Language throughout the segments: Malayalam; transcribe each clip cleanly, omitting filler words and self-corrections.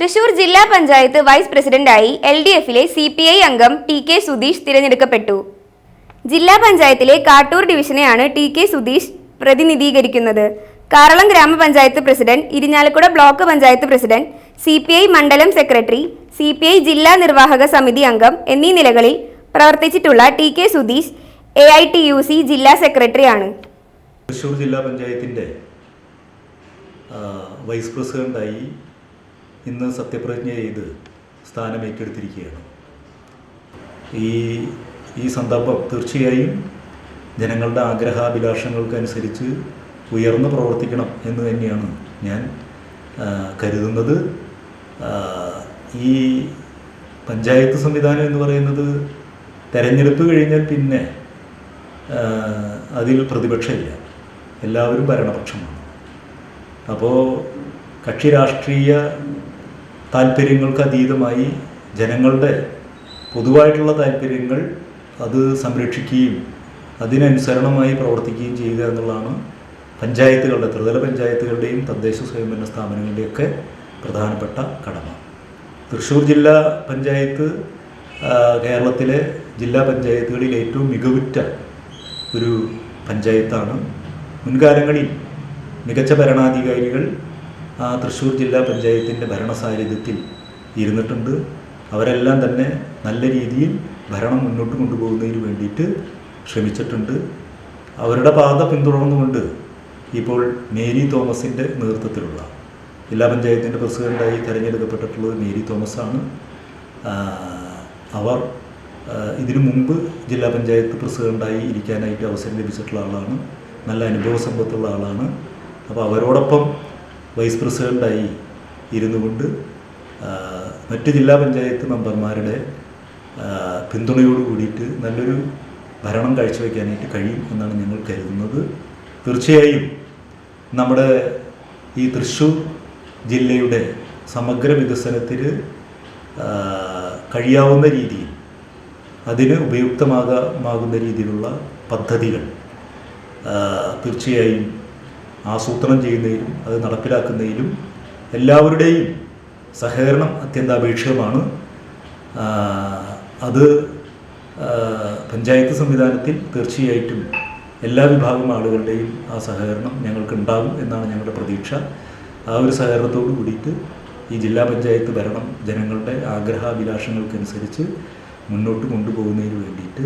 തൃശൂർ ജില്ലാ പഞ്ചായത്ത് വൈസ് പ്രസിഡന്റായി LDFിലെ CPI അംഗം TK സുധീഷ് തിരഞ്ഞെടുക്കപ്പെട്ടു. ജില്ലാ പഞ്ചായത്തിലെ കാട്ടൂർ ഡിവിഷനെയാണ് TK സുധീഷ് പ്രതിനിധീകരിക്കുന്നത്. കാറളം ഗ്രാമപഞ്ചായത്ത് president, Irinjalakuda block panchayat president, CPI മണ്ഡലം സെക്രട്ടറി, CPI ജില്ലാ നിർവാഹക സമിതി അംഗം എന്നീ നിലകളിൽ പ്രവർത്തിച്ചിട്ടുള്ള TK സുധീഷ് AITUC ജില്ലാ സെക്രട്ടറിയാണ്. തൃശൂർ ജില്ലാ പഞ്ചായത്തിൻ്റെ വൈസ് പ്രസിഡന്റായി ഇന്ന് സത്യപ്രതിജ്ഞ ചെയ്ത് സ്ഥാനം ഏറ്റെടുത്തിരിക്കുകയാണ്. ഈ സന്ദർഭം തീർച്ചയായും ജനങ്ങളുടെ ആഗ്രഹാഭിലാഷങ്ങൾക്കനുസരിച്ച് ഉയർന്നു പ്രവർത്തിക്കണം എന്ന് തന്നെയാണ് ഞാൻ കരുതുന്നത്. ഈ പഞ്ചായത്ത് സംവിധാനം എന്ന് പറയുന്നത് തെരഞ്ഞെടുപ്പ് കഴിഞ്ഞാൽ പിന്നെ അതിൽ പ്രതിപക്ഷമില്ല, എല്ലാവരും ഭരണപക്ഷമാണ്. അപ്പോൾ കക്ഷി രാഷ്ട്രീയ താല്പര്യങ്ങൾക്ക് അതീതമായി ജനങ്ങളുടെ പൊതുവായിട്ടുള്ള താല്പര്യങ്ങൾ അത് സംരക്ഷിക്കുകയും അതിനനുസരണമായി പ്രവർത്തിക്കുകയും ചെയ്യുക എന്നുള്ളതാണ് പഞ്ചായത്തുകളുടെ, ത്രിതല പഞ്ചായത്തുകളുടെയും തദ്ദേശ സ്വയംഭരണ സ്ഥാപനങ്ങളുടെയൊക്കെ പ്രധാനപ്പെട്ട കടമ. തൃശ്ശൂർ ജില്ലാ പഞ്ചായത്ത് കേരളത്തിലെ ജില്ലാ പഞ്ചായത്തുകളിൽ ഏറ്റവും മികവുറ്റ ഒരു പഞ്ചായത്താണ്. മുൻകാലങ്ങളിൽ മികച്ച ഭരണാധികാരികൾ തൃശ്ശൂർ ജില്ലാ പഞ്ചായത്തിൻ്റെ ഭരണസാരഥ്യത്തിൽ ഇരുന്നിട്ടുണ്ട്. അവരെല്ലാം തന്നെ നല്ല രീതിയിൽ ഭരണം മുന്നോട്ട് കൊണ്ടുപോകുന്നതിന് വേണ്ടിയിട്ട് ശ്രമിച്ചിട്ടുണ്ട്. അവരുടെ പാത പിന്തുടർന്നുകൊണ്ട് ഇപ്പോൾ മേരി തോമസിൻ്റെ നേതൃത്വത്തിലുള്ള ജില്ലാ പഞ്ചായത്തിൻ്റെ പ്രസിഡൻ്റായി തിരഞ്ഞെടുക്കപ്പെട്ടിട്ടുള്ളത് മേരി തോമസാണ്. അവർ ഇതിനു മുമ്പ് ജില്ലാ പഞ്ചായത്ത് പ്രസിഡൻ്റായി ഇരിക്കാനായിട്ട് അവസരം ലഭിച്ചിട്ടുള്ള ആളാണ്, നല്ല അനുഭവ സമ്പത്തുള്ള ആളാണ്. അപ്പോൾ അവരോടൊപ്പം വൈസ് പ്രസിഡൻ്റായി ഇരുന്നു കൊണ്ട് മറ്റ് ജില്ലാ പഞ്ചായത്ത് മെമ്പർമാരുടെ പിന്തുണയോട് കൂടിയിട്ട് നല്ലൊരു ഭരണം കാഴ്ചവെക്കാനായിട്ട് കഴിയും എന്നാണ് ഞങ്ങൾ കരുതുന്നത്. തീർച്ചയായും നമ്മുടെ ഈ തൃശ്ശൂർ ജില്ലയുടെ സമഗ്ര വികസനത്തിന് കഴിയാവുന്ന രീതിയിൽ, അതിന് ഉപയുക്തമാകുന്ന രീതിയിലുള്ള പദ്ധതികൾ തീർച്ചയായും ആസൂത്രണം ചെയ്യുന്നതിലും അത് നടപ്പിലാക്കുന്നതിലും എല്ലാവരുടെയും സഹകരണം അത്യന്താപേക്ഷിതമാണ്. അത് പഞ്ചായത്ത് സംവിധാനത്തിൽ തീർച്ചയായിട്ടും എല്ലാ വിഭാഗം ആളുകളുടെയും ആ സഹകരണം ഞങ്ങൾക്കുണ്ടാകും എന്നാണ് ഞങ്ങളുടെ പ്രതീക്ഷ. ആ ഒരു സഹകരണത്തോട് കൂടിയിട്ട് ഈ ജില്ലാ പഞ്ചായത്ത് ഭരണം ജനങ്ങളുടെ ആഗ്രഹാഭിലാഷങ്ങൾക്കനുസരിച്ച് മുന്നോട്ട് കൊണ്ടുപോകുന്നതിന് വേണ്ടിയിട്ട്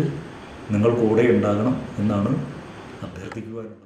നിങ്ങൾ കൂടെ ഉണ്ടാകണം എന്നാണ് അഭ്യർത്ഥിക്കുവാനുള്ളത്.